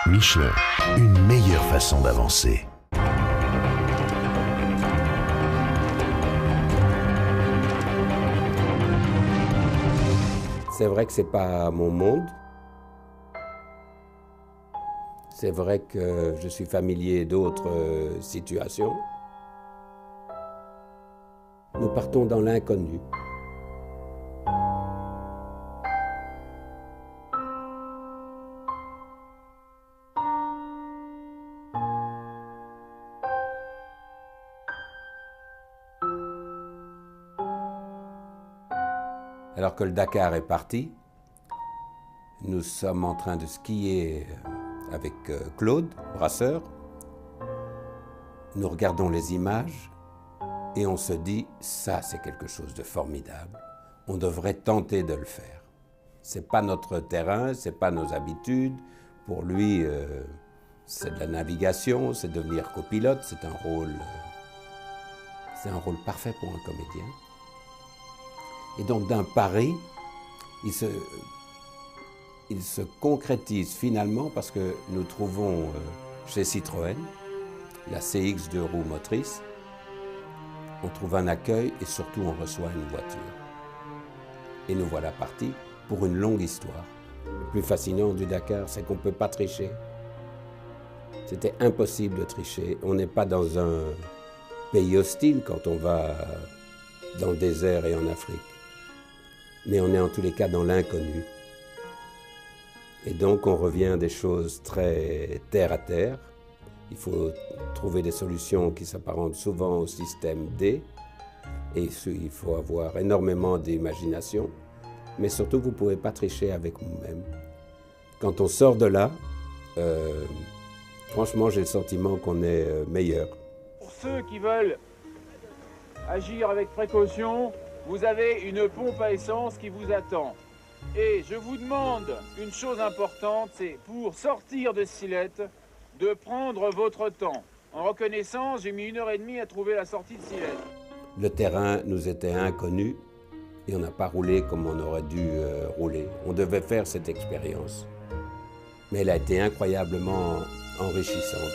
Michelin, une meilleure façon d'avancer. C'est vrai que c'est pas mon monde. C'est vrai que je suis familier d'autres situations. Nous partons dans l'inconnu. Alors que le Dakar est parti, nous sommes en train de skier avec Claude Brasseur. Nous regardons les images et on se dit, ça c'est quelque chose de formidable. On devrait tenter de le faire. C'est pas notre terrain, c'est pas nos habitudes. Pour lui, c'est de la navigation, c'est devenir copilote, c'est un rôle parfait pour un comédien. Et donc d'un pari, il se concrétise finalement parce que nous trouvons chez Citroën la CX 2 roues motrices. On trouve un accueil et surtout on reçoit une voiture. Et nous voilà partis pour une longue histoire. Le plus fascinant du Dakar, c'est qu'on ne peut pas tricher. C'était impossible de tricher. On n'est pas dans un pays hostile quand on va dans le désert et en Afrique. Mais on est en tous les cas dans l'inconnu. Et donc on revient à des choses très terre à terre. Il faut trouver des solutions qui s'apparentent souvent au système D. Et il faut avoir énormément d'imagination. Mais surtout, vous ne pouvez pas tricher avec vous-même. Quand on sort de là, franchement, j'ai le sentiment qu'on est meilleur. Pour ceux qui veulent agir avec précaution, vous avez une pompe à essence qui vous attend. Et je vous demande une chose importante, c'est pour sortir de Sillette, de prendre votre temps. En reconnaissance, j'ai mis 1h30 à trouver la sortie de Sillette. Le terrain nous était inconnu et on n'a pas roulé comme on aurait dû rouler. On devait faire cette expérience. Mais elle a été incroyablement enrichissante.